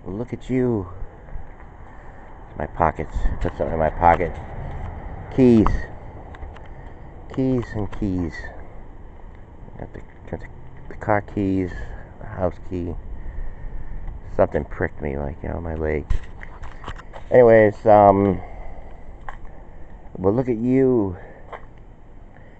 Look at you. My pockets. Put something in my pocket. Keys. Keys and keys. Got the car keys, the house key. Something pricked me, like, my leg. Anyways, well, look at you.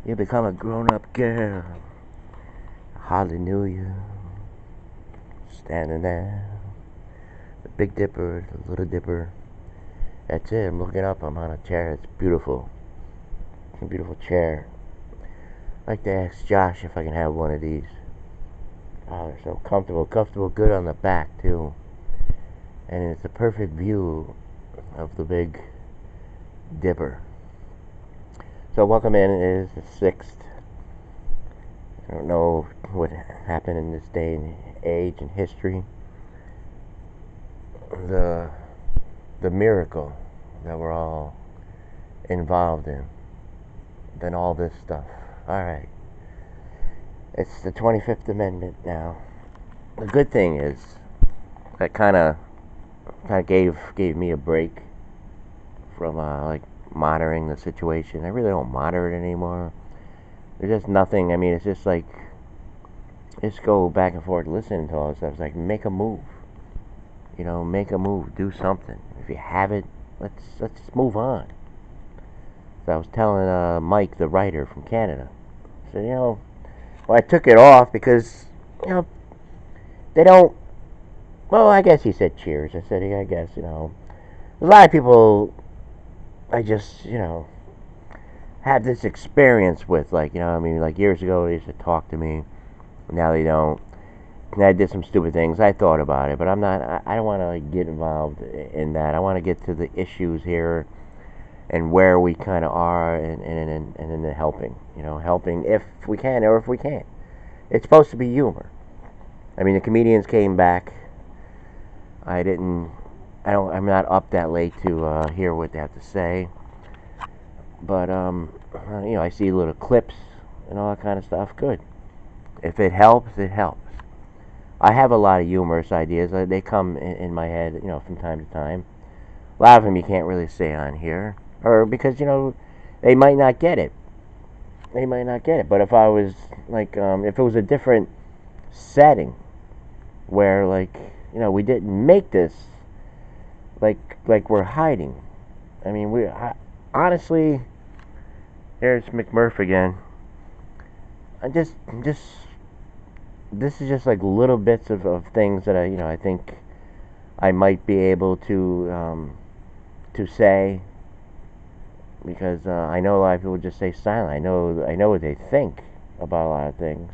You become a grown-up girl. Hardly knew you. Standing there. The Big Dipper, the Little Dipper. That's it. I'm looking up. I'm on a chair. It's beautiful. It's a beautiful chair. I'd like to ask Josh if I can have one of these. Oh, they're so comfortable. Comfortable, good on the back, too. And it's a perfect view of the Big Dipper. So welcome in. It is the 6th. I don't know what happened in this day and age and history. The miracle that we're all involved in. Then all this stuff. Alright. It's the 25th Amendment now. The good thing is that kind of gave me a break from like monitoring the situation. I really don't monitor it anymore. There's just nothing. I mean, it's just like just go back and forth listening to all this stuff. It's like make a move. Make a move. Do something. If you have it, let's just move on. So I was telling Mike, the writer from Canada, I said, well, I took it off because they don't. Well, I guess he said cheers. I said, I guess a lot of people. I just had this experience with, like, like years ago they used to talk to me. Now they don't. And I did some stupid things. I thought about it, but I'm not. I don't want to like get involved in that. I want to get to the issues here and where we kind of are, and in the helping. Helping if we can or if we can't. It's supposed to be humor. I mean, the comedians came back. I didn't. I don't. I'm not up that late to hear what they have to say. But I see little clips and all that kind of stuff. Good. If it helps, it helps. I have a lot of humorous ideas. They come in my head, from time to time. A lot of them you can't really say on here, or because they might not get it. They might not get it. But if I was like, if it was a different setting, where like, we didn't make this like we're hiding. I mean, honestly, there's McMurph again. I just this is just like little bits of things that I think I might be able to say, because I know a lot of people just stay silent. I know what they think about a lot of things.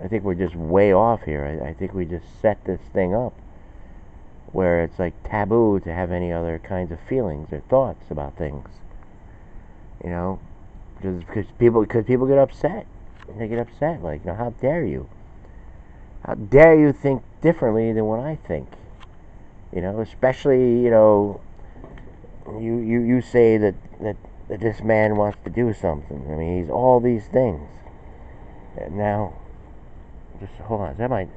I think we're just way off here. I think we just set this thing up where it's like taboo to have any other kinds of feelings or thoughts about things. Because people get upset. They get upset, like, how dare you? How dare you think differently than what I think? Especially, you say that this man wants to do something. I mean, he's all these things. And now, just hold on. Is that my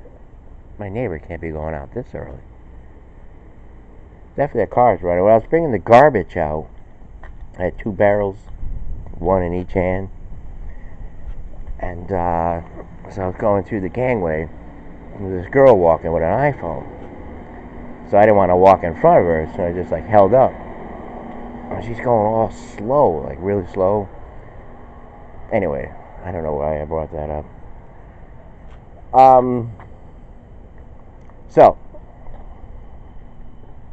neighbor can't be going out this early? Definitely, the car's running. When I was bringing the garbage out, I had 2 barrels, one in each hand. And so I was going through the gangway, and there was this girl walking with an iPhone. So I didn't want to walk in front of her, so I just like held up. And she's going all slow, like really slow. Anyway, I don't know why I brought that up. So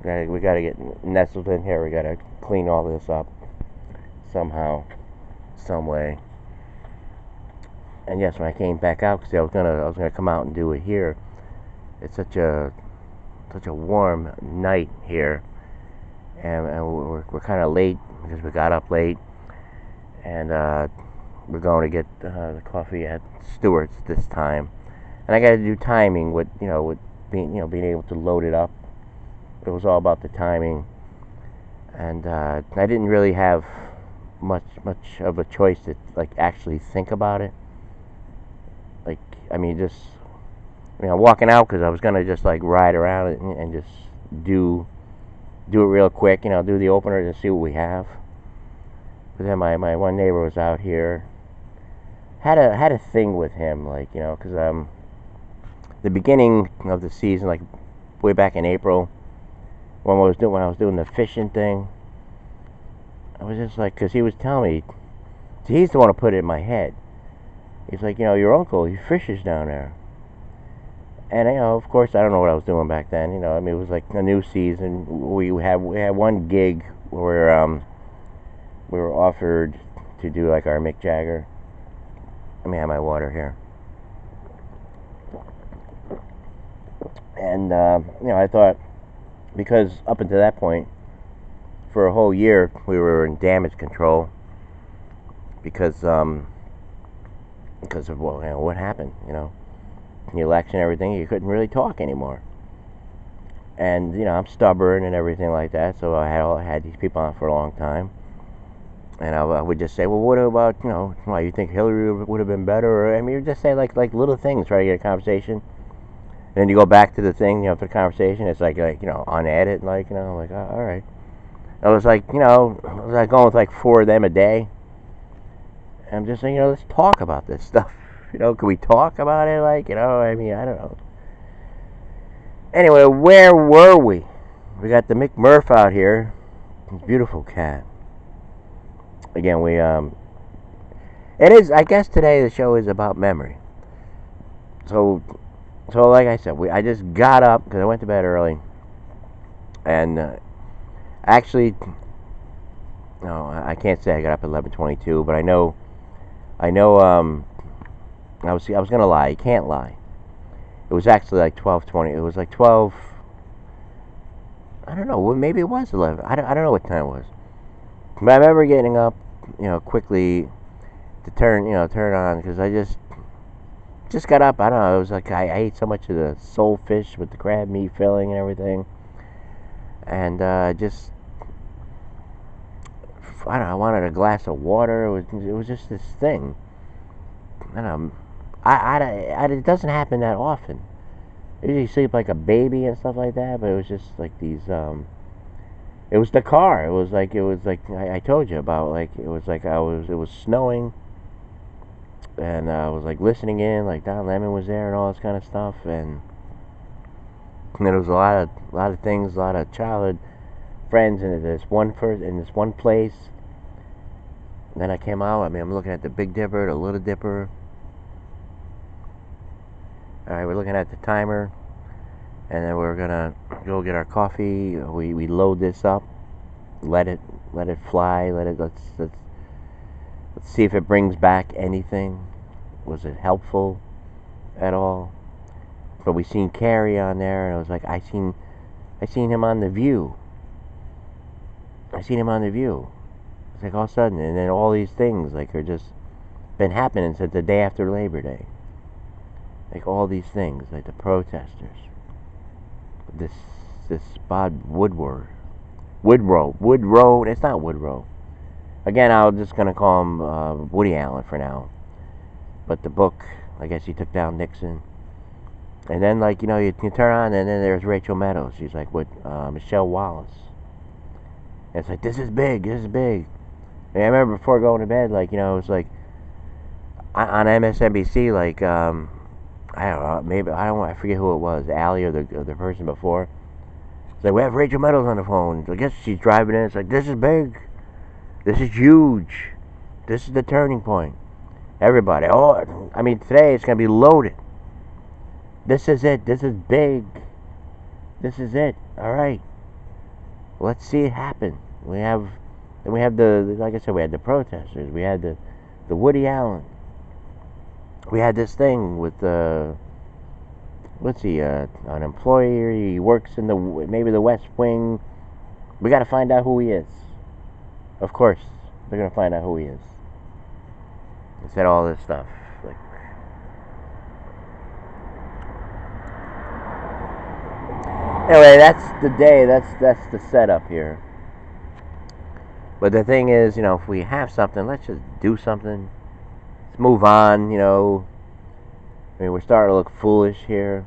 we gotta get nestled in here. We gotta clean all this up somehow, some way. And yes, when I came back out, because I was gonna come out and do it here. It's such a warm night here, and we're kind of late because we got up late, and we're going to get the coffee at Stewart's this time. And I got to do timing with being able to load it up. It was all about the timing, and I didn't really have much of a choice to like actually think about it. Like, I mean, just walking out because I was gonna just like ride around it and just do do it real quick. Do the opener to see what we have. But then my one neighbor was out here. Had a thing with him, like because the beginning of the season, like way back in April, when I was doing the fishing thing, I was just like, because he was telling me, he's the one who put it in my head. He's like, your uncle, he fishes down there. And of course, I don't know what I was doing back then. I mean, it was like a new season. We had one gig where we were offered to do like our Mick Jagger. Let me have my water here. And I thought, because up until that point, for a whole year, we were in damage control because of what happened. The election, everything. You couldn't really talk anymore. And I'm stubborn and everything like that, so I had these people on for a long time. And I would just say, well, what about, why you think Hillary would have been better? Or, I mean, you just say like little things, try to get a conversation. And then you go back to the thing, for the conversation. It's like on edit, like, like, oh, all right. I was like, I was like going with like 4 of them a day. And I'm just saying, let's talk about this stuff. Can we talk about it? Like, I mean, I don't know. Anyway, where were we? We got the McMurph out here. Beautiful cat. Again, it is, I guess today the show is about memory. So like I said, I just got up because I went to bed early. And actually, no, I can't say I got up at 11:22, but I know, I was gonna lie. You can't lie. It was actually like 12:20. It was like 12. I don't know. Maybe it was 11. I don't know what time it was. But I remember getting up, quickly to turn on because I just got up. I don't know. It was like I ate so much of the sole fish with the crab meat filling and everything, and I don't know. I wanted a glass of water. It was just this thing. And it doesn't happen that often. I usually sleep like a baby and stuff like that, but it was just like these. It was the car. It was like I told you about. Like it was like It was snowing, and I was like listening in. Like Don Lemon was there and all this kind of stuff, and there was a lot of things, a lot of childhood friends in this one place. And then I came out. I mean, I'm looking at the Big Dipper, the Little Dipper. All right, we're looking at the timer, and then we're gonna go get our coffee. We load this up, let it fly. Let's see if it brings back anything. Was it helpful at all? But we seen Carrie on there, and I was like, I seen him on The View. It's like all of a sudden, and then all these things like are just been happening since the day after Labor Day. Like all these things, like the protesters, this Bob Woodrow. It's not Woodrow. Again, I'm just gonna call him Woody Allen for now. But the book, I guess he took down Nixon. And then you turn on, and then there's Rachel Maddow. She's like with Michelle Wallace. And it's like this is big. And I remember before going to bed, it was like on MSNBC, I don't know, maybe I forget who it was, Allie or the person before. It's like we have Rachel Maddow on the phone. I guess she's driving in. It's like this is big, this is huge, this is the turning point. Everybody, I mean today it's gonna be loaded. This is it. This is big. This is it. All right, let's see it happen. We have the like I said, we had the protesters. We had the Woody Allen. We had this thing with what's he, an employee, he works in maybe the West Wing. We got to find out who he is. Of course, they're going to find out who he is. He said all this stuff. Anyway, that's the day, that's the setup here. But the thing is, if we have something, let's just do something. Let's move on, I mean, we're starting to look foolish here.